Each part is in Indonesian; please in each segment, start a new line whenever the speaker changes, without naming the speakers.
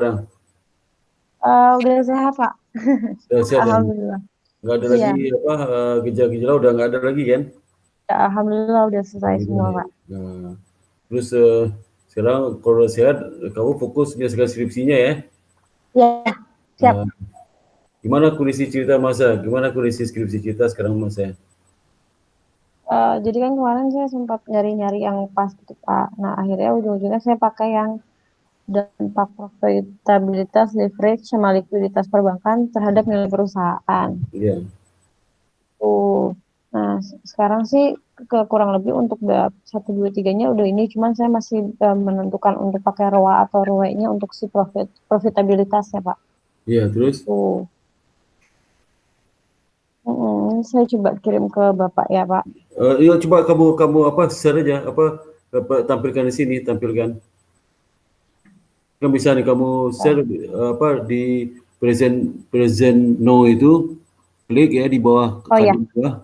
sekarang?
Udah sehat, Pak.
Udah sehat ya?
Alhamdulillah.
Nggak ada
Iya,
lagi apa gejala-gejala udah nggak ada lagi kan?
ya, alhamdulillah udah selesai
Alhamdulillah
semua,
ya.
Pak.
Nah, terus sekarang kalau sehat kamu fokus menyelesaikan skripsinya ya.
Iya, siap.
Nah, gimana kondisi cerita masa? Gimana kondisi skripsi kita sekarang masa?
Jadi kan kemarin saya sempat nyari-nyari yang pas gitu, Pak. Nah, akhirnya ujung-ujungnya saya pakai yang dampak profitabilitas, leverage, sama likuiditas perbankan terhadap nilai perusahaan.
Iya,
Tuh. Nah, sekarang sih kurang lebih untuk bab 1, 2, 3-nya udah ini, cuman saya masih menentukan untuk pakai ROA atau ROE-nya untuk si profitabilitas ya, Pak.
iya terus.
Tuh. Saya coba kirim ke Bapak ya, Pak.
Iya coba kamu kamu apa share aja apa tampilkan di sini tampilkan. Kan bisa nih kamu share apa di present present no itu klik ya di bawah
Oh ya,
kanan bawah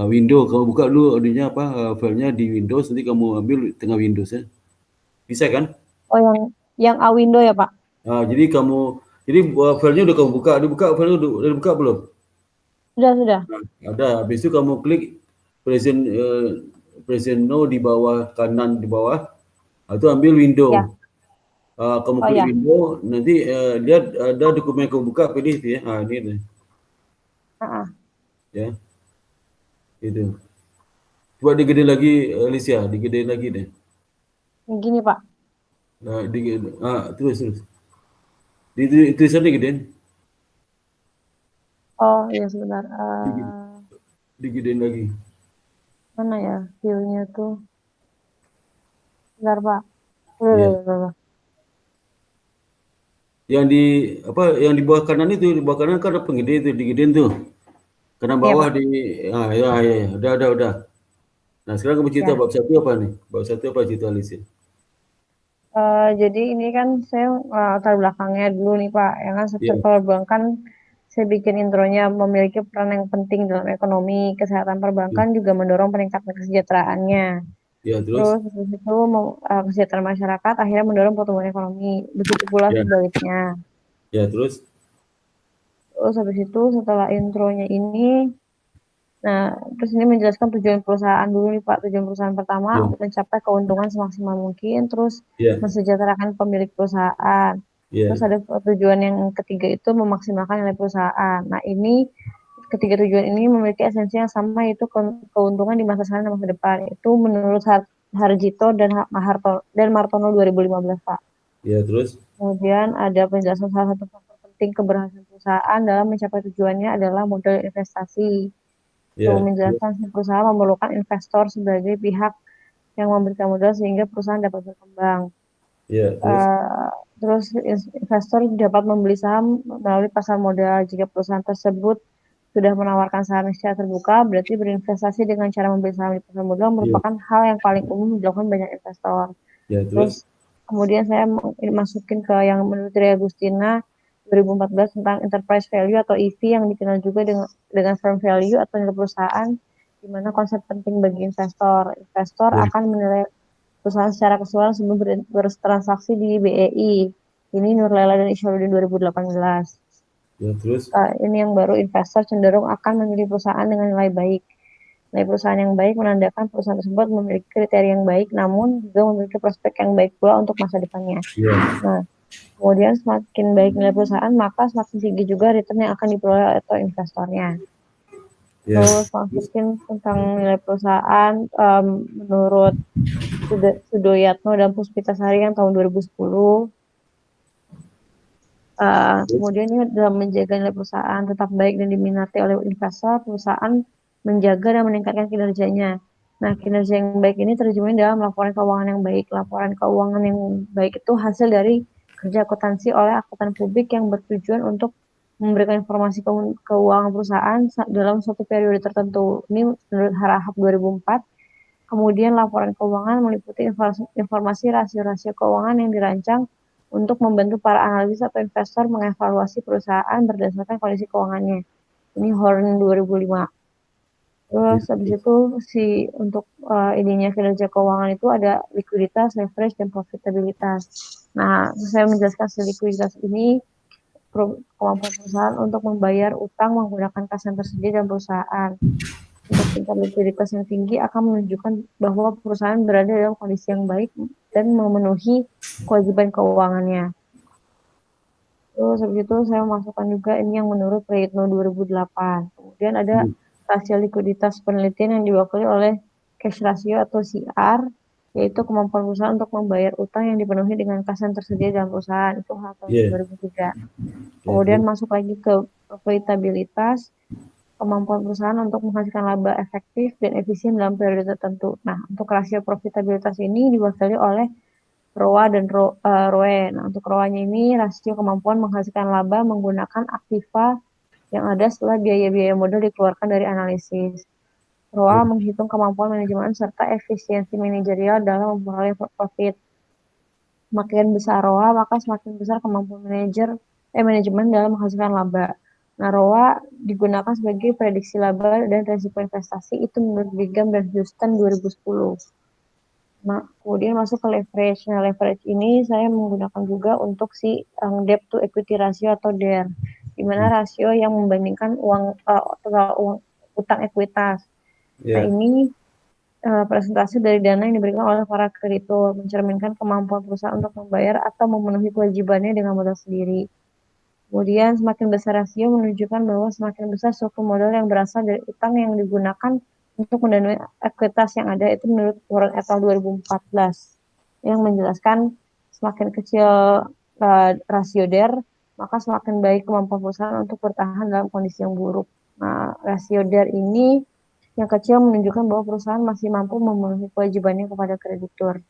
window kamu buka dulu adanya apa filenya di Windows nanti kamu ambil tengah Windows ya. Bisa kan?
oh yang Awindo ya, Pak.
Jadi kamu jadi filenya udah kamu buka, dibuka filenya udah dibuka belum?
Sudah, sudah.
Nah, ada. Habis itu kamu klik present present no di bawah kanan di bawah. Itu ambil window.
Ya,
Kamu
oh
klik
ya.
window, nanti lihat ada dokumen yang kamu buka, pilih itu ya. Ini nih,
Ah,
ya, itu. Coba digedein lagi, Alicia, digedein lagi deh.
Gini, Pak.
Nah, terus terus. Itu sana digedein,
Oh iya sebentar.
Digi- digedein lagi.
Mana ya view-nya tuh? Bentar, Pak.
Ya.
Loh.
Yang di apa? Yang di bawah kanan itu, di bawah kanan kan ada penggede itu, digedein tuh. Kanan
Iya,
bawah
Pak.
di, ya, udah. Nah, sekarang kamu cerita
Ya.
bab satu apa nih? Bab satu apa cerita Alicia?
Jadi ini kan saya latar belakangnya dulu nih, Pak. Ya kan sektor
Ya,
perbankan saya bikin intronya memiliki peran yang penting dalam ekonomi. Kesehatan
ya,
perbankan juga mendorong peningkatan kesejahteraannya.
ya,
Terus
terus,
habis itu kesejahteraan masyarakat akhirnya mendorong pertumbuhan ekonomi. Begitu pula
ya,
sebaliknya.
ya, terus,
Terus habis itu setelah intronya ini, nah terus ini menjelaskan tujuan perusahaan dulu nih Pak. Tujuan perusahaan pertama
ya,
mencapai keuntungan semaksimal mungkin, terus
ya,
mensejahterakan pemilik perusahaan. Terus
ya,
ada tujuan yang ketiga itu memaksimalkan nilai perusahaan. Nah ini ketiga tujuan ini memiliki esensi yang sama yaitu keuntungan di masa sekarang dan masa depan. Itu menurut Harjito dan Maharto dan Martono 2015 Pak.
ya, terus,
Kemudian ada penjelasan salah satu faktor penting keberhasilan perusahaan dalam mencapai tujuannya adalah modal investasi. Itu
ya, terus,
menjelaskan si perusahaan memerlukan investor sebagai pihak yang memberikan modal sehingga perusahaan dapat berkembang.
ya, terus,
Eh, Terus investor dapat membeli saham melalui pasar modal. Jika perusahaan tersebut sudah menawarkan saham secara terbuka, berarti berinvestasi dengan cara membeli saham di pasar modal
ya,
merupakan hal yang paling umum dilakukan banyak investor.
ya,
Terus
terus,
kemudian saya masukin ke yang menurut Tri Agustina 2014 tentang enterprise value atau EV yang dikenal juga dengan firm value atau nilai perusahaan, di mana konsep penting bagi investor. Investor
ya,
akan menilai perusahaan secara keseluruhan sebelum bertransaksi di BEI. Ini Nurlela dan Isyarudin 2018.
ya, terus,
Ini yang baru investor cenderung akan memilih perusahaan dengan nilai baik. Nilai perusahaan yang baik menandakan perusahaan tersebut memiliki kriteria yang baik, namun juga memiliki prospek yang baik pula untuk masa depannya.
ya,
Nah, kemudian semakin baik nilai perusahaan, maka semakin tinggi juga return yang akan diperoleh atau investornya.
ya,
Terus
terus,
masukin tentang nilai perusahaan menurut Sudoyatno dan Puspitasari yang tahun 2010.
terus,
Kemudian ini dalam menjaga nilai perusahaan tetap baik dan diminati oleh investor, perusahaan menjaga dan meningkatkan kinerjanya. Nah, kinerja yang baik ini terjemahin dalam laporan keuangan yang baik. Laporan keuangan yang baik itu hasil dari kerja akuntansi oleh akuntan publik yang bertujuan untuk memberikan informasi keuangan perusahaan dalam suatu periode tertentu. Ini menurut Harahap 2004. Kemudian laporan keuangan meliputi informasi rasio-rasio keuangan yang dirancang untuk membantu para analis atau investor mengevaluasi perusahaan berdasarkan kondisi keuangannya. Ini Horn 2005. Terus habis itu untuk ininya kinerja keuangan itu ada likuiditas, leverage, dan profitabilitas. Nah, saya menjelaskan likuiditas ini kemampuan perusahaan untuk membayar utang menggunakan kas yang tersedia dalam perusahaan. Untuk tingkat likuiditas yang tinggi akan menunjukkan bahwa perusahaan berada dalam kondisi yang baik dan memenuhi kewajiban keuangannya. Terus habis itu saya masukkan juga ini yang menurut Prayitno 2008. Kemudian ada rasio likuiditas penelitian yang diwakili oleh cash ratio atau CR, yaitu kemampuan perusahaan untuk membayar utang yang dipenuhi dengan kas yang tersedia dalam perusahaan. Itu hal tahun 2003. Kemudian masuk lagi ke profitabilitas, kemampuan perusahaan untuk menghasilkan laba efektif dan efisien dalam periode tertentu. Nah, untuk rasio profitabilitas ini diwakili oleh ROA dan ROE. Nah, untuk ROA-nya ini rasio kemampuan menghasilkan laba menggunakan aktiva yang ada setelah biaya-biaya modal dikeluarkan dari analisis. ROA menghitung kemampuan manajemen serta efisiensi manajerial dalam memperoleh profit. Semakin besar ROA, maka semakin besar kemampuan manajemen dalam menghasilkan laba. Nah, ROA digunakan sebagai prediksi laba dan risiko investasi itu menurut Brigham dan Houston 2010. Kemudian masuk ke leverage. Nah, leverage ini saya menggunakan juga untuk debt to equity ratio atau DER, di mana rasio yang membandingkan utang ekuitas. Nah, ini presentasi dari dana yang diberikan oleh para kreditur, mencerminkan kemampuan perusahaan untuk membayar atau memenuhi kewajibannya dengan modal sendiri. Kemudian semakin besar rasio menunjukkan bahwa semakin besar struktur modal yang berasal dari utang yang digunakan untuk mendanai ekuitas yang ada. Itu menurut Warren et al. 2014 yang menjelaskan semakin kecil rasio DER, maka semakin baik kemampuan perusahaan untuk bertahan dalam kondisi yang buruk. Nah, rasio DER ini yang kecil menunjukkan bahwa perusahaan masih mampu memenuhi kewajibannya kepada kreditur.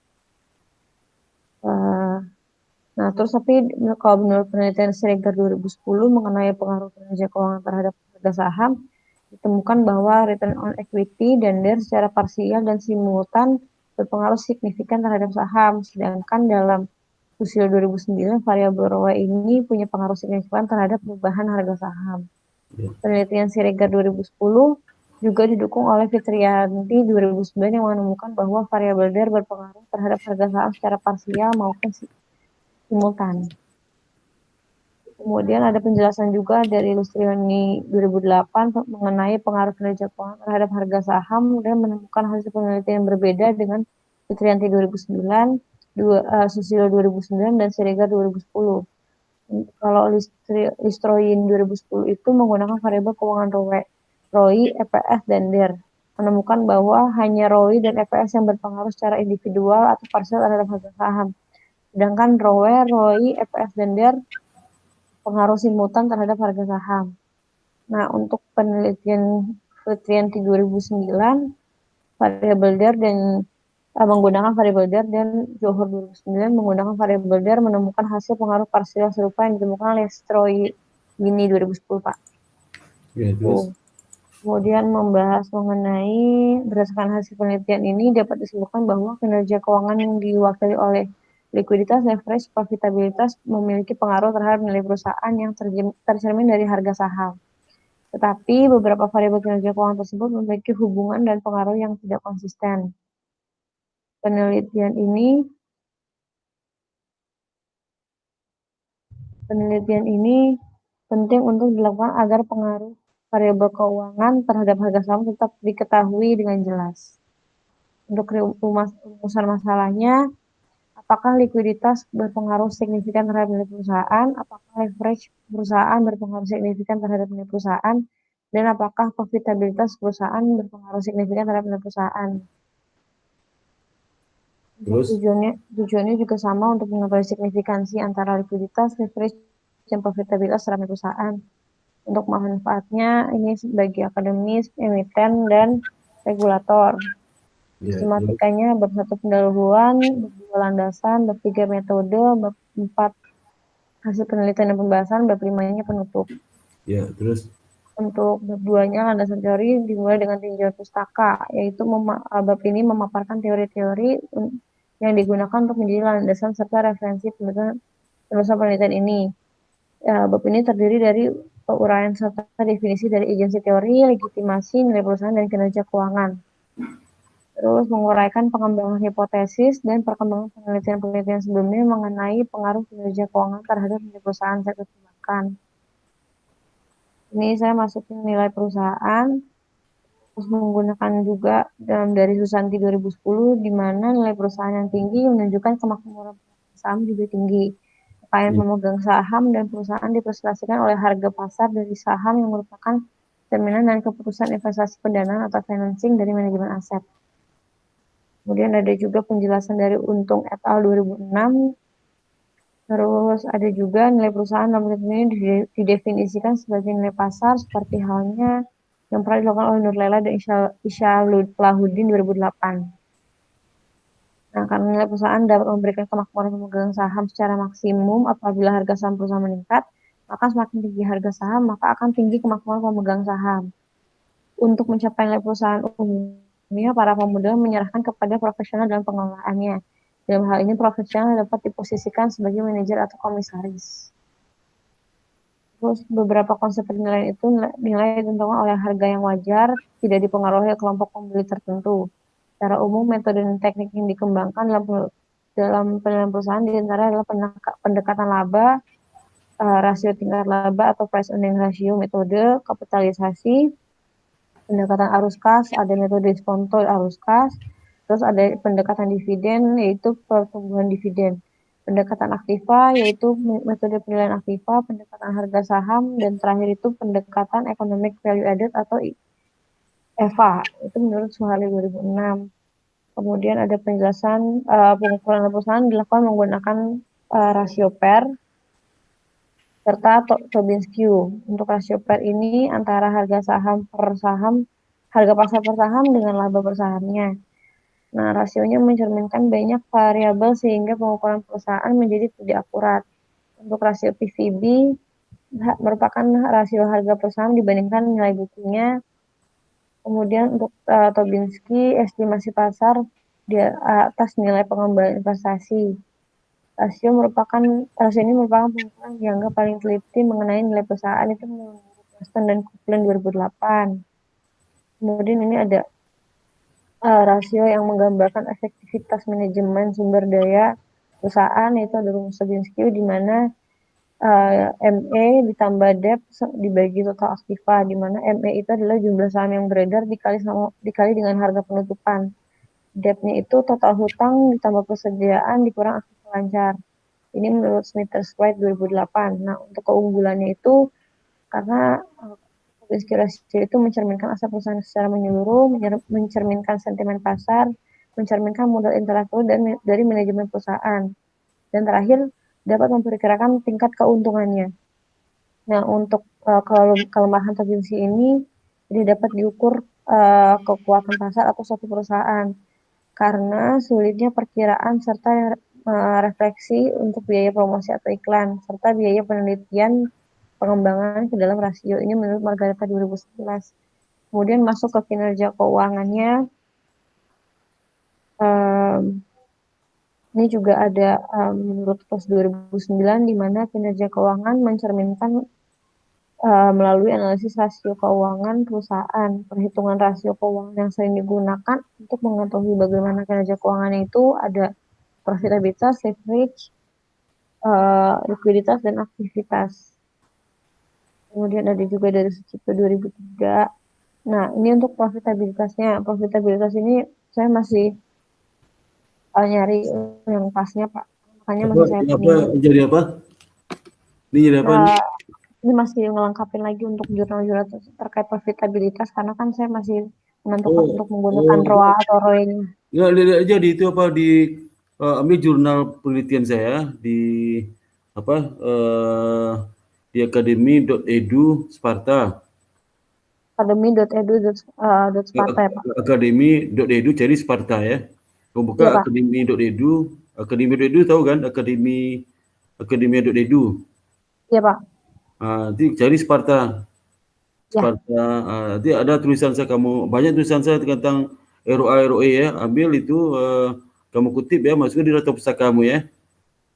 Nah, terus tapi kalau menurut penelitian Siregar 2010 mengenai pengaruh kinerja keuangan terhadap harga saham, ditemukan bahwa return on equity dan DER secara parsial dan simultan berpengaruh signifikan terhadap saham, sedangkan dalam usia 2009 variabel ROE ini punya pengaruh signifikan terhadap perubahan harga saham. Penelitian Siregar 2010 juga didukung oleh Fitrianti 2009 yang menemukan bahwa variabel DER berpengaruh terhadap harga saham secara parsial maupun simultan. Kemudian ada penjelasan juga dari Lustrioni 2008 mengenai pengaruh kinerja keuangan terhadap harga saham dan menemukan hasil penelitian yang berbeda dengan Fitrianti 2009, Susilo 2009, dan Siregar 2010. Kalau Listroin 2010 itu menggunakan variabel keuangan ROI, EPS, dan DER. Menemukan bahwa hanya ROI dan EPS yang berpengaruh secara individual atau parsial terhadap harga saham. Sedangkan ROI, EPS, dan DER pengaruh simultan terhadap harga saham. Nah, untuk penelitian Fitrianti 2009, variabel DER dan menggunakan variabel DER dan Johor 2009 menggunakan variabel DER menemukan hasil pengaruh parsial serupa yang ditemukan oleh Stroini 2010, Pak. Kemudian membahas mengenai berdasarkan hasil penelitian ini dapat disebutkan bahwa kinerja keuangan yang diwakili oleh likuiditas, leverage, profitabilitas memiliki pengaruh terhadap nilai perusahaan yang tercermin dari harga saham. Tetapi beberapa variabel kinerja keuangan tersebut memiliki hubungan dan pengaruh yang tidak konsisten. Penelitian ini penting untuk dilakukan agar pengaruh variabel keuangan terhadap harga saham tetap diketahui dengan jelas. Untuk rumusan masalahnya, apakah likuiditas berpengaruh signifikan terhadap nilai perusahaan? Apakah leverage perusahaan berpengaruh signifikan terhadap nilai perusahaan? Dan apakah profitabilitas perusahaan berpengaruh signifikan terhadap nilai perusahaan? Tujuannya juga sama untuk mengetahui signifikansi antara likuiditas, leverage, dan profitabilitas terhadap perusahaan. Untuk manfaatnya, ini bagi akademis, emiten, dan regulator. Sistematikanya bab 1 pendahuluan, bab 2 landasan, bab 3 metode, bab 4 hasil penelitian dan pembahasan, bab 5-nya penutup.
Terus
untuk bab 2-nya landasan teori dimulai dengan tinjauan pustaka, yaitu bab ini memaparkan teori-teori yang digunakan untuk menjadi landasan serta referensi penulisan penelitian ini. Bab ini terdiri dari atau uraian serta definisi dari agensi teori, legitimasi, nilai perusahaan, dan kinerja keuangan. Terus menguraikan pengembangan hipotesis dan perkembangan penelitian-penelitian sebelumnya mengenai pengaruh kinerja keuangan terhadap nilai perusahaan sektor perbankan. Ini saya masukin nilai perusahaan, terus menggunakan juga dari Susanti 2010, di mana nilai perusahaan yang tinggi menunjukkan kemakmuran saham juga tinggi. Kekayaan pemegang saham dan perusahaan dipresentasikan oleh harga pasar dari saham yang merupakan cerminan dan keputusan investasi pendanaan atau financing dari manajemen aset. Kemudian ada juga penjelasan dari Untung et al. 2006. Terus ada juga nilai perusahaan dalam bentuk ini didefinisikan sebagai nilai pasar seperti halnya yang pernah dilakukan oleh Nur Lela dan Isya Lahuddin 2008. Nah, karena nilai perusahaan dapat memberikan kemakmuran pemegang saham secara maksimum apabila harga saham perusahaan meningkat, maka semakin tinggi harga saham, maka akan tinggi kemakmuran pemegang saham. Untuk mencapai nilai perusahaan umumnya, para pemodal menyerahkan kepada profesional dalam pengelolaannya. Dalam hal ini, profesional dapat diposisikan sebagai manajer atau komisaris. Terus beberapa konsep penilaian itu nilai ditentukan oleh harga yang wajar, tidak dipengaruhi kelompok pembeli tertentu. Secara umum, metode dan teknik yang dikembangkan dalam penilaian perusahaan diantara adalah pendekatan laba, rasio tingkat laba atau price earning ratio, metode kapitalisasi, pendekatan arus kas, ada metode diskonto arus kas, terus ada pendekatan dividen, yaitu pertumbuhan dividen. Pendekatan aktiva, yaitu metode penilaian aktiva, pendekatan harga saham, dan terakhir itu pendekatan economic value added atau EVA, itu menurut Suhaili 2006. Kemudian ada penjelasan pengukuran perusahaan dilakukan menggunakan rasio PER serta Tobin skew. Untuk rasio PER ini antara harga saham per saham, harga pasar per saham dengan laba per sahamnya. Nah, rasionya mencerminkan banyak variabel sehingga pengukuran perusahaan menjadi tidak akurat. Untuk rasio PVB merupakan rasio harga perusahaan dibandingkan nilai bukunya. Kemudian untuk Tobinski, estimasi pasar di atas nilai pengembangan investasi. Rasio ini merupakan pengukuran yang dianggap paling teliti mengenai nilai perusahaan itu menurut Weston dan Copeland 2008. Kemudian ini ada rasio yang menggambarkan efektivitas manajemen sumber daya perusahaan, yaitu ada rumus Tobinski di mana ME ditambah DEP dibagi total aktiva, di mana ME itu adalah jumlah saham yang beredar dikali dengan harga penutupan. DEP-nya itu total hutang ditambah persediaan dikurang aktiva lancar. Ini menurut Smithers-White 2008. Nah, untuk keunggulannya itu karena Tobinski rasio itu mencerminkan aset perusahaan secara menyeluruh, mencerminkan sentimen pasar, mencerminkan modal intelektual dari manajemen perusahaan. Dan terakhir, dapat memperkirakan tingkat keuntungannya. Nah, untuk kelemahan Tobinski ini dapat diukur kekuatan pasar atau suatu perusahaan karena sulitnya perkiraan serta refleksi untuk biaya promosi atau iklan serta biaya penelitian pengembangan ke dalam rasio. Ini menurut Margareta 2011. Kemudian masuk ke kinerja keuangannya. Ini juga ada menurut POS 2009 di mana kinerja keuangan mencerminkan melalui analisis rasio keuangan perusahaan. Perhitungan rasio keuangan yang sering digunakan untuk mengetahui bagaimana kinerja keuangannya itu ada profitabilitas, leverage, likuiditas, dan aktivitas. Kemudian ada juga dari Sucipto 2003. Nah, ini untuk profitabilitasnya. Profitabilitas ini saya masih nyari yang pasnya, Pak. Makanya masih saya
jadi apa? Ini jadi apa?
Ini masih ngelengkapin lagi untuk jurnal-jurnal terkait profitabilitas karena kan saya masih menentukan untuk menggunakan ROA atau ROE-nya.
Ya, lihat aja di itu apa ambil jurnal penelitian saya di apa di akademi.edu Sparta.
Akademi.edu.sparta ya, Pak.
Akademi.edu cari Sparta ya. Kau buka
ya,
akademi.edu, akademi.edu tahu kan? Akademia.edu.
Iya, Pak.
Nanti cari Sparta. Sparta, nanti ada tulisan saya banyak tulisan saya tentang ROA ROE ya. Ambil itu kamu kutip ya, masukkan di daftar pustaka kamu ya.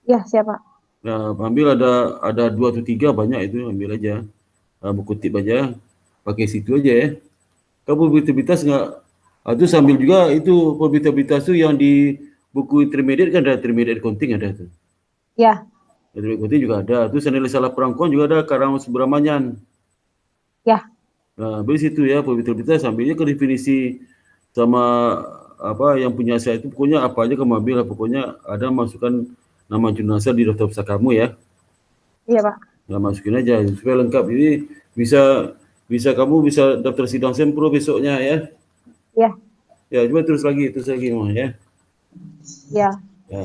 Iya, siapa?
Nah, ambil ada 2 atau 3 banyak itu ambil aja. kutip aja, pakai situ aja ya. Kamu probabilitas nggak, itu sambil juga itu probabilitas tuh yang di buku intermediate kan ada intermediate accounting ada tuh.
Ya,
Intermediate accounting juga ada. Terus nilai salah perangkuan juga ada Karang Subramanyan.
ya,
Nah, dari situ ya probabilitas sambilnya ke definisi sama apa yang punya saya itu pokoknya apa aja kamu ambil lah, pokoknya ada masukkan nama jenazah di daftar pusaka kamu ya.
iya Pak.
Nah, masukin aja supaya lengkap. Jadi bisa bisa kamu bisa daftar sidang sempro besoknya ya.
Ya,
Ya, coba terus lagi mau ya.
ya.
Ya,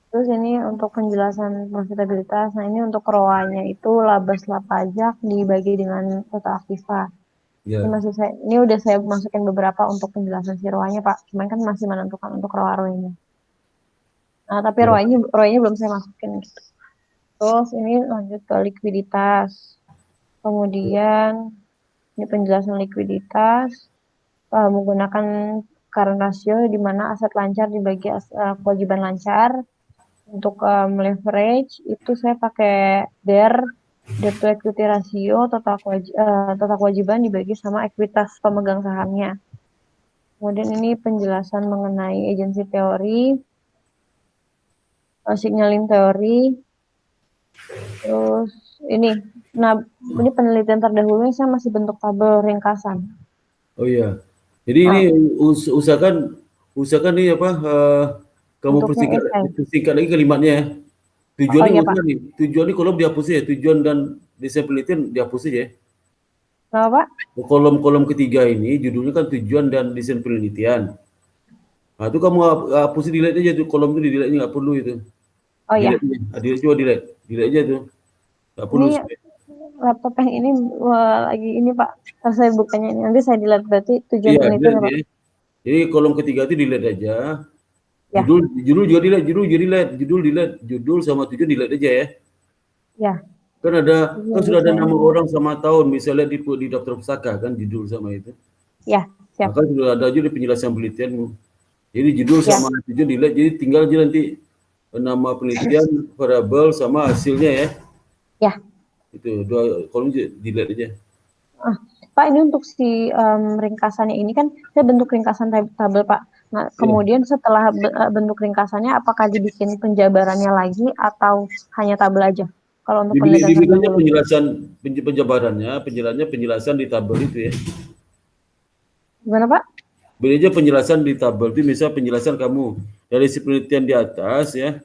Terus ini untuk penjelasan profitabilitas. Nah, ini untuk ROA-nya itu laba setelah pajak dibagi dengan total aktiva. Ini
ya,
masih ini udah saya masukin beberapa untuk penjelasan si ROA-nya Pak. Cuman kan masih menentukan untuk ROA-ROE-nya. Nah, tapi
ya.
ROA-nya belum saya masukin gitu. Terus ini lanjut ke likuiditas. Kemudian ini penjelasan likuiditas menggunakan current ratio di mana aset lancar dibagi kewajiban lancar. Untuk leverage itu saya pakai DER, debt to equity ratio, total kewajiban dibagi sama ekuitas pemegang sahamnya. Kemudian ini penjelasan mengenai agency teori, signaling teori, terus ini. Nah, ini penelitian terdahulunya saya masih bentuk tabel ringkasan.
Oh iya. Jadi ini
Nah,
usahakan nih apa kamu
bentuknya esai.
persingkat lagi kalimatnya ya.
Oh
Tujuannya
iya Pak.
usaha nih. Tujuan kolom dihapus ya. Tujuan dan desain penelitian dihapus aja ya.
Kenapa Pak?
Kolom-kolom ketiga ini judulnya kan tujuan dan desain penelitian. Nah, itu kamu hapus delete aja tuh kolom itu di delete nggak perlu itu.
Oh
Delete
iya.
aja. Delete coba delete. Delete aja tuh. Nggak perlu.
Ini laptop yang ini lagi ini Pak. Pas saya bukanya ini nanti saya dilihat berarti tujuan
Iya,
penelitian
delete
ya Pak.
ya. Jadi kolom ketiga itu delete aja.
Ya,
Judul juga delete, judul delete, judul sama tujuan delete aja ya.
ya.
Kan kan
Tujuan
sudah ada
desain.
nama orang sama tahun, misalnya di daftar pusaka kan judul sama itu.
Ya, siap.
Maka sudah ada juga di penjelasan penelitianmu. Jadi judul
Ya,
sama tujuan delete, jadi tinggal aja nanti nama penelitian, variabel sama hasilnya ya.
ya.
Itu dua kolom delete aja.
Ah, Pak, ini untuk si ringkasannya ini kan saya bentuk ringkasan tabel, Pak. Nah,
Ya.
kemudian setelah bentuk ringkasannya, apakah dibikin penjabarannya lagi atau hanya tabel aja? Kalau untuk penelitian
Dibikin aja
terdahulu.
penjelasan penjelasan di tabel itu ya.
Gimana, Pak?
Beri aja penjelasan di tabel itu, misal penjelasan kamu dari si penelitian di atas ya,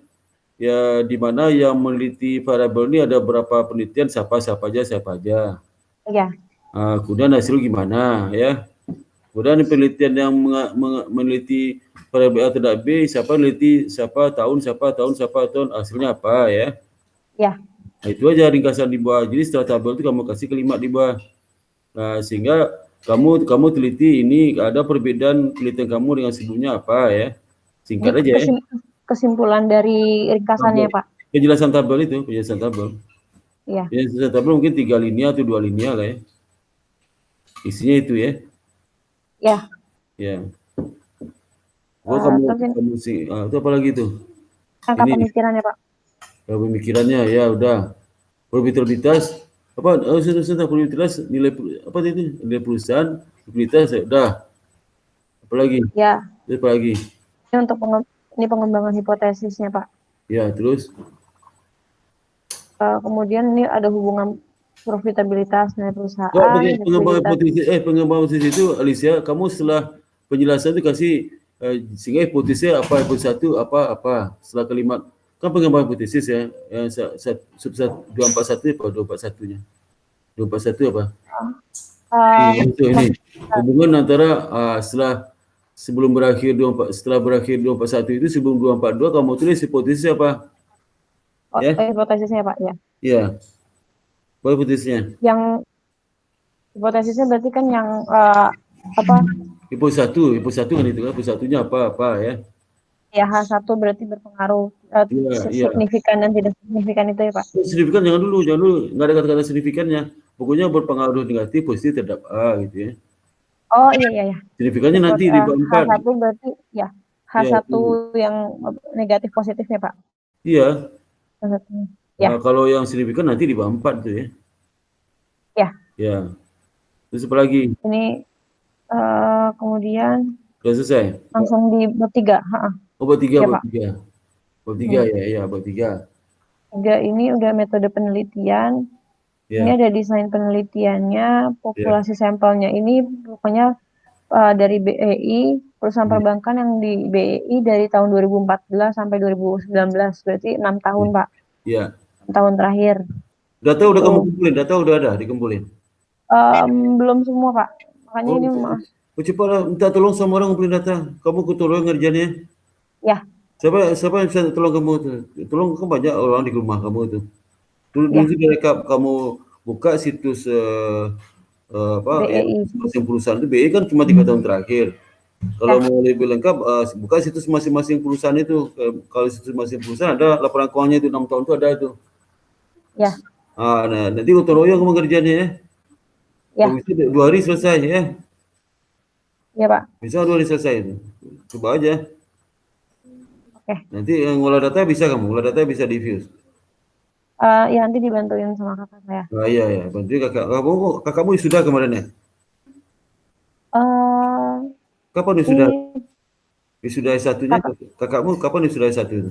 ya di mana yang meneliti variabel ini ada berapa penelitian, siapa aja.
Ya,
Kemudian hasil gimana ya. Kemudian penelitian yang meneliti variabel A tidak B, siapa tahun, hasilnya apa ya.
ya.
Nah, itu aja ringkasan di bawah. Jadi setelah tabel itu kamu kasih kalimat di bawah. Nah, sehingga kamu teliti ini ada perbedaan penelitian kamu dengan sebelumnya apa ya.
Jadi
Singkat aja ya.
kesimpulan dari ringkasannya,
Tabel.
Pak.
Penjelasan tabel.
Ya,
Penjelasan tabel mungkin 3 linear atau 2 linear lah ya. Isinya itu ya.
ya.
Ya. Oh,
Terus ini
kamu sih, itu apa lagi tuh?
angka
Ini
pemikirannya, Pak.
pemikirannya ya udah. Probabilitas apa? Sudah probabilitas nilai apa itu? Nilai perusahaan, probabilitas ya udah. Apalagi?
Ya,
Apalagi?
ini untuk ini pengembangan hipotesisnya, Pak.
Ya, terus
Kemudian ini ada hubungan profitabilitas nilai
enggak
perusahaan,
pakai
likuiditas.
pengembangan hipotesis itu Alicia, kamu setelah penjelasan itu kasih sehingga hipotesisnya apa, hipotesis satu apa setelah kalimat kan pengembangan hipotesis ya yang sub 241 apa 241-nya 241 apa
Uh,
ini hubungan antara setelah berakhir 241 itu sebelum 242 kamu tulis hipotesis apa ya
hipotesisnya Pak ya.
ya apa hipotesisnya
Yang hipotesisnya berarti kan yang apa?
hipotesis satu kan itu kan hipotesis satunya apa ya.
Ya H1 berarti berpengaruh
Iya.
signifikan dan tidak signifikan itu ya Pak.
Signifikan jangan dulu, nggak ada kata-kata signifikannya. Pokoknya berpengaruh negatif, positif terhadap A gitu ya.
Oh iya iya ya.
Signifikannya nanti di bab 4.
H1 berarti ya
Ya,
H1 yang negatif positifnya Pak.
iya.
H1. Ya.
Kalau yang signifikan nanti di bab 4 tuh ya.
Ya.
Ya. Terus apa lagi?
Ini kemudian
Sudah selesai?
langsung di bab 3.
Oh, bab 3,
Ya,
bab
Pak.
3. Bab 3 ya, ya, bab 3.
3 ini udah metode penelitian. Ini
Ya,
ada desain penelitiannya,
ya.
populasi sampelnya ini pokoknya dari BEI, perusahaan
Ya.
perbankan yang di BEI dari tahun 2014 sampai 2019, berarti 6 tahun, Pak.
Ya.
6 tahun terakhir.
Data udah kamu
Tuh.
kumpulin, data udah ada dikumpulin.
Belum semua, Pak. Makanya
Oh,
ini Mas.
cepatlah minta tolong sama orang kumpulin data. Kamu tolong ngerjainnya.
Ya,
Siapa siapa yang bisa tolong kamu tuh? Tolong kan banyak orang di rumah kamu tuh. Dulu dulu
ya,
juga rekap kamu buka situs apa yang
BEI.
masing-masing perusahaan itu BI kan cuma 3 tahun terakhir. Kalau
Ya,
mau lebih lengkap, buka situs masing-masing perusahaan itu. Kalau situs masing perusahaan ada laporan keuangannya itu 6 tahun itu ada itu.
ya,
Nah, nanti gotong royong kamu kerjanya ya. Kalau
ya,
bisa 2 hari selesai ya.
ya, Pak.
Bisa 2 hari selesai itu. Coba aja.
Oke.
Nanti yang ngolah data bisa kamu, ngolah data bisa diffuse.
Ya nanti dibantuin sama kakak saya.
Nah, iya ya, bantu kakakmu sudah kemarin ya.
eh
Kapan sudah
ini
wisuda S1-nya?
kakak
Kakakmu kapan wisuda S1 itu?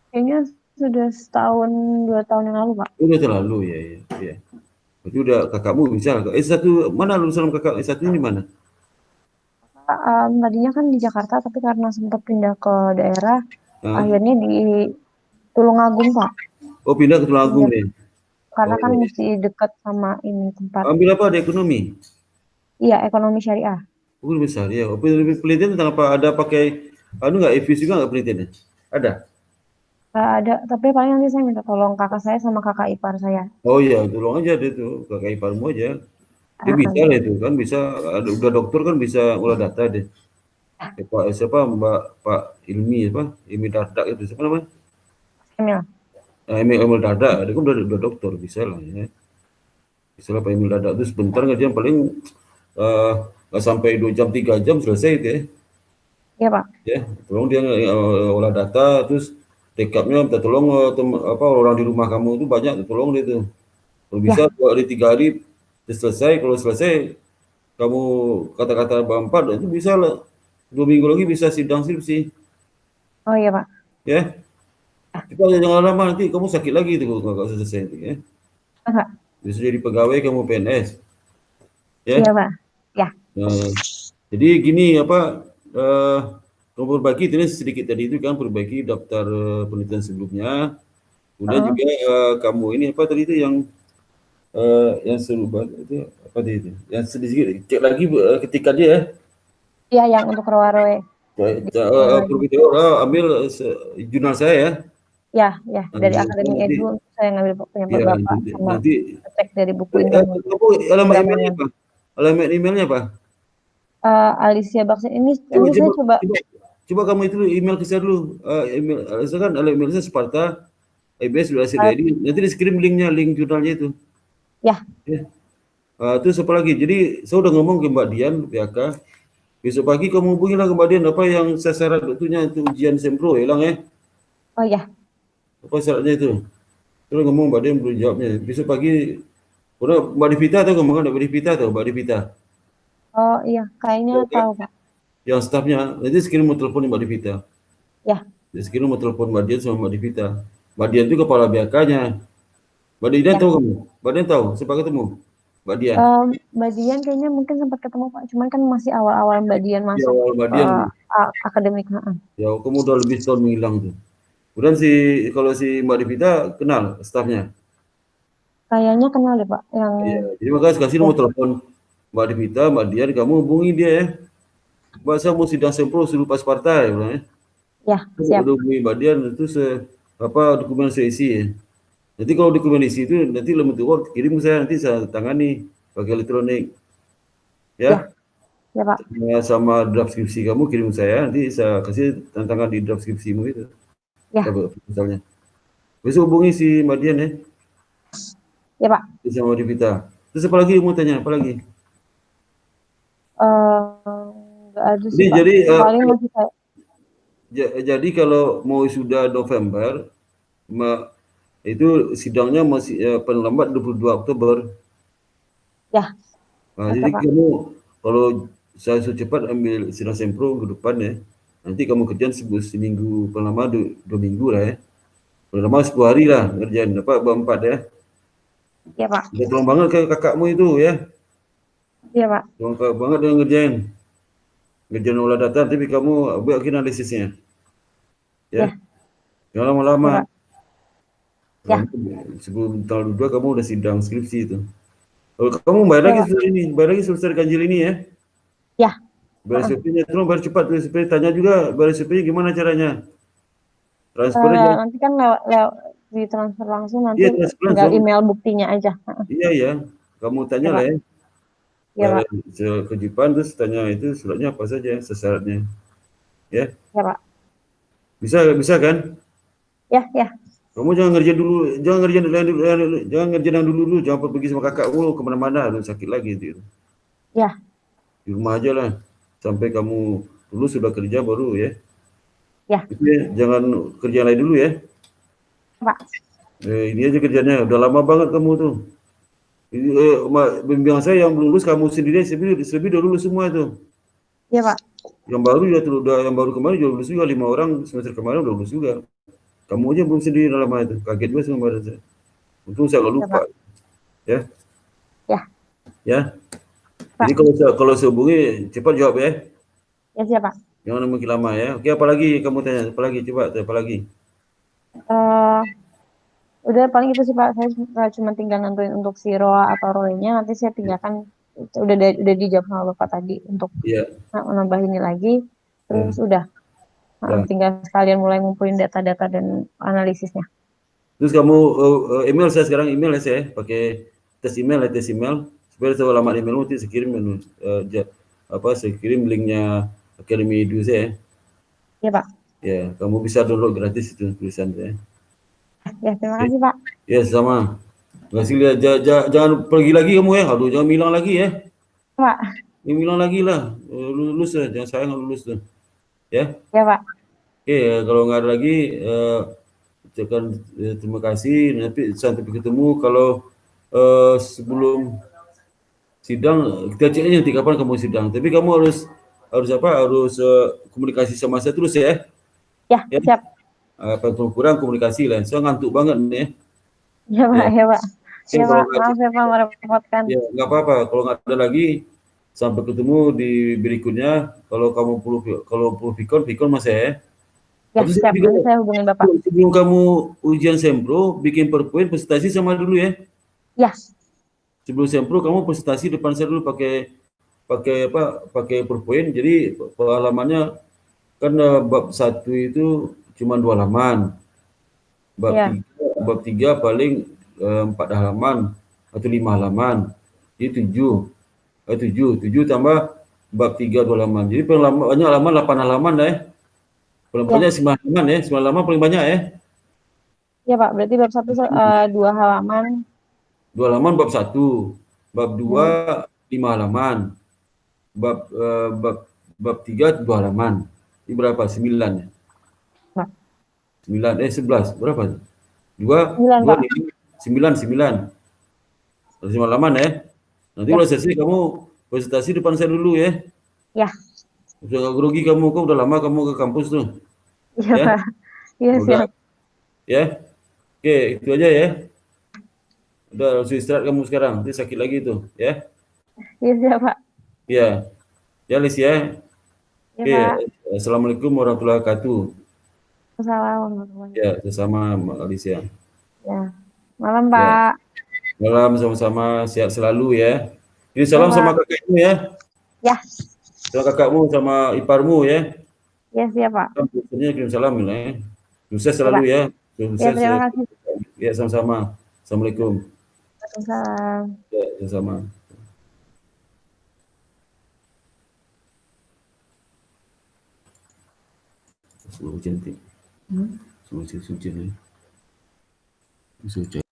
kayaknya sudah setahun 2 tahun yang lalu, Pak.
Udah terlalu ya, ya, ya. Berarti udah kakakmu bisa. S1 mana lulusan kakak? S1 ini mana?
Tadinya kan di Jakarta, tapi karena sempat pindah ke daerah,
Hah?
akhirnya di Tulungagung, Pak.
Oh, pindah ke Tulungagung
Pindah,
nih.
karena
Oh,
kan mesti dekat sama ini tempat.
ambil apa? Ada ekonomi.
Iya, ekonomi syariah.
Oh, besar ya. Oh, penelitian tentang apa? Ada pakai anu nggak? EVIS juga nggak penelitiannya? Ada.
Ada, tapi paling nanti saya minta tolong kakak saya sama kakak ipar saya.
Oh iya, tolong aja deh tuh kakak iparmu aja. Dia bisa
Ah,
lah itu kan bisa ada udah dokter kan bisa olah data deh. Pak siapa Mbak Pak Ilmi apa? Ilmi Dardak itu siapa namanya?
Emil.
Emil Dardak, dia kan udah dokter bisa lah ya. Bisa lah Pak Emil Dardak itu sebentar nggak dia paling eh, nggak sampai 2 jam 3 jam selesai itu ya.
Iya, Pak.
Ya, tolong dia olah data terus rekapnya minta tolong apa orang di rumah kamu itu banyak tolong dia tuh. Kalau bisa
Ya.
2 hari 3 hari selesai. Kalau selesai kamu kata-kata Bang 4 itu bisa lah 2 minggu lagi bisa sidang skripsi
Oh iya, Pak.
ya. Kita jangan lama nanti kamu sakit lagi itu kalau nggak selesai itu ya.
Kakak.
Bisa jadi pegawai kamu PNS
Iya,
ya.
Pak. Ya.
Nah, jadi gini apa kamu perbaiki itu sedikit tadi itu kan perbaiki daftar penelitian sebelumnya. Kemudian
Heeh.
juga kamu ini apa tadi itu yang seru banget itu apa tadi itu? Yang sedikit cek lagi ketika dia ya.
Iya, yang untuk Rawaroe. Diketikkan lagi.
Profesor ambil jurnal saya ya.
Ya, ya,
Nah,
dari
jurnal saya
Akademi
nanti
Edu saya ngambil punya
ya
Bapak sama
nanti
cek dari buku internal
kamu alamat emailnya
drama-nya.
apa? Alamat emailnya apa?
Alicia Baksin ini
Coba
nanti saya
coba
coba.
coba coba kamu itu email ke saya dulu. Email saya kan email saya Sparta
uh,
IBS.ID. Nanti di screen linknya link jurnalnya itu.
ya.
Ya. Terus apa lagi? Jadi saya udah ngomong ke Mbak Dian PHK. Besok pagi kamu hubungilah ke Mbak Dian apa yang saya syarat itunya itu ujian sempro hilang ya.
Oh ya.
Apa syaratnya itu? Terus ngomong Mbak Dian belum jawabnya. Besok pagi udah Mbak Divita tahu ngomong kan Mbak Divita tahu Mbak Divita.
Oh iya, kayaknya
Tahu kan?
tahu, Pak.
Yang stafnya nanti sekirim mau telepon Mbak Divita.
Ya.
Jadi sekirim mau telepon Mbak Dian sama Mbak Divita. Mbak Dian itu kepala BHK-nya. Mbak Dian
Ya.
tahu kamu? Mbak Dian tahu? Sempat ketemu? Mbak Dian.
Mbak Dian kayaknya mungkin sempat ketemu, Pak. Cuman kan masih awal-awal Mbak Dian
Ya
masuk
awal Mbak Dian.
akademik.
Ya kamu udah lebih setahun menghilang tuh. Kemudian kalau si Mbak Divita kenal stafnya.
Kayaknya kenal deh, Pak. Yang
Ya, jadi makanya kasih
ya,
nomor telepon Mbak Divita, Mbak Dian, kamu hubungi dia ya. Mbak saya mau sidang sempro suruh pas partai, bilang ya.
ya, siap.
Udah hubungi Mbak Dian itu apa dokumen saya isi ya. Nanti kalau dokumen isi itu nanti lembar Word kirim ke saya nanti saya tangani pakai elektronik
Ya,
ya.
ya, Pak.
Sama draft skripsi kamu kirim ke saya nanti saya kasih tantangan di draft skripsimu itu.
Ya,
Misalnya. Besok hubungi si Mbak Dian ya.
ya, Pak.
Sama Divita. Terus apa lagi mau tanya? Apa lagi?
Nggak ada sih,
Jadi
Pak.
jadi
Paling masih kayak
jadi kalau mau sudah November itu sidangnya masih paling lambat 22 Oktober.
Ya,
Nah,
oke
jadi
Pak.
kamu kalau saya suruh cepat ambil sidang sempro ke depan ya. Nanti kamu kerjaan seminggu, paling lama 2 minggu lah ya. Paling lama 10 hari lah kerjaan, dapat berempat ya.
Iya Pak.
Udah tolong banget ke kakakmu itu ya.
Iya Pak.
Tolong banget dengan ngerjain. Ngerjain olah data, tapi kamu buat analisisnya ya.
Ya,
Jangan
iya
lama-lama.
Pak. Ya,
Nanti sebelum tanggal 2 kamu udah sidang skripsi itu. Kalau kamu bayar
iya
lagi
Pak.
selesai ini, bayar lagi selesai ganjil ini ya.
Ya,
Bayar SPP-nya, tolong bayar cepat SPP. Tanya juga bayar SPP-nya gimana caranya. Transfer aja.
nanti kan lewat ditransfer langsung nanti
Iya, transfer
tinggal
langsung.
email buktinya aja.
Iya ya. Kamu tanya
Ya
lah
Pak.
ya.
Iya
Bayar
Pak.
kejupan terus tanya itu suratnya apa saja syaratnya. Ya,
Ya Pak.
bisa bisa kan?
Ya, ya.
Kamu jangan ngerjain dulu, jangan ngerjain dulu, jangan ngerjain yang dulu, jangan pergi sama kakakmu kemana-mana, dan sakit lagi itu.
Ya,
Di rumah aja lah, sampai kamu lulus sudah kerja baru ya.
ya.
Itu ya, jangan kerja lain dulu ya.
Pak.
Ini aja kerjanya, udah lama banget kamu tuh. Ini, bimbingan saya yang belum lulus kamu sendiri, lebih udah lulus semua itu.
Iya Pak.
Yang baru ya udah, yang baru kemarin udah lulus juga 5 orang semester kemarin udah lulus juga. Kamu aja belum sendiri lama itu, kaget juga sama badan saya. Untung saya nggak
Ya
lupa,
Pak.
ya,
Ya,
ya. Jadi
Pak.
kalau saya hubungi cepat jawab ya,
Ya siap Pak.
jangan mungkin lama ya. Oke, apa lagi kamu tanya? Apa lagi? Coba, apa lagi?
Eh, udah paling itu sih Pak. Saya cuma tinggal nentuin untuk si Roa atau Roy-nya. Nanti saya tinggalkan udah dijawab sama Bapak tadi untuk
Iya,
menambah ini lagi.
ya,
Terus udah
ya.
tinggal sekalian mulai ngumpulin data-data dan analisisnya.
Terus kamu email saya sekarang email ya saya pakai tes email supaya saya alamat emailmu nanti saya kirim saya kirim linknya Academy Edu saya.
Ya Pak.
Ya, kamu bisa download gratis itu tulisan saya.
Ya terima
Oke.
kasih Pak.
Ya, sama. Terima kasih lihat. Jangan pergi lagi kamu ya. Aduh, jangan hilang lagi ya.
Pak.
Jangan hilang lagi lah. Lulus ya, jangan sayang lulus tuh. Ya.
Ya Pak.
Oke, kalau nggak ada lagi, ucapkan terima kasih. Nanti sampai ketemu. Kalau sebelum sidang, kita cek aja nanti kapan kamu sidang. Tapi kamu harus harus apa? Harus komunikasi sama saya terus ya.
Ya
Ya.
siap.
Apa kurang komunikasi lah. Saya ngantuk banget nih.
Ya Pak.
Ya.
Ya Pak.
Oke,
Ya
kalau
Pak.
nggak
Maaf ya Pak merepotkan.
ya nggak apa-apa. Kalau nggak ada lagi, sampai ketemu di berikutnya. Kalau perlu Vicon mas ya.
Ya
Atau
siap.
juga
Nanti saya hubungin Bapak.
sebelum kamu ujian sempro, bikin PowerPoint presentasi sama dulu ya.
Ya.
Sebelum sempro kamu presentasi depan saya dulu pakai pakai apa? Pakai PowerPoint. Jadi pengalamannya kan bab 1 itu cuma 2 halaman. Bab
Ya.
tiga, bab 3 paling 4 halaman atau 5 halaman. Jadi 7 tambah bab 3 2 halaman. Jadi paling banyak halaman 8 halaman lah ya. Paling
Ya.
banyak 9 halaman ya. 9 halaman paling banyak ya.
Ya Pak. Berarti bab 1 2 halaman.
2 halaman bab 1, bab 2
Hmm.
5 halaman, bab 3 2 halaman. Ini berapa? 9 ya?
Pak.
9 11 berapa? 2
9
2
Pak.
9 9. 5 halaman ya. Nanti
Ya.
kalau selesai kamu presentasi depan saya dulu ya.
Ya.
Udah grogi kamu, kok udah lama kamu ke kampus tuh.
Iya
Ya,
Pak. Iya
udah
siap.
ya. Oke, itu aja ya. Udah harus istirahat kamu sekarang. Nanti sakit lagi tuh, ya.
Iya siap Pak.
Ya, ya Lis ya.
Iya
Oke,
Pak.
assalamualaikum warahmatullahi wabarakatuh.
Assalamualaikum.
Ya, bersama Mbak Alicia.
Ya. Malam
Ya,
Pak.
malam sama-sama, sehat selalu ya. Ini
Ya
salam sama
Pak.
kakakmu ya,
Ya.
sama kakakmu, sama iparmu ya.
Ya siap Pak.
Biasanya kirim salam ya. Sukses
Ya
selalu
Pak.
ya.
Ya
Sukses
terima
ya.
kasih.
Ya, sama-sama. Assalamualaikum.
Waalaikumsalam.
Ya, sama. Selalu cantik. Selalu cantik. Selalu cantik.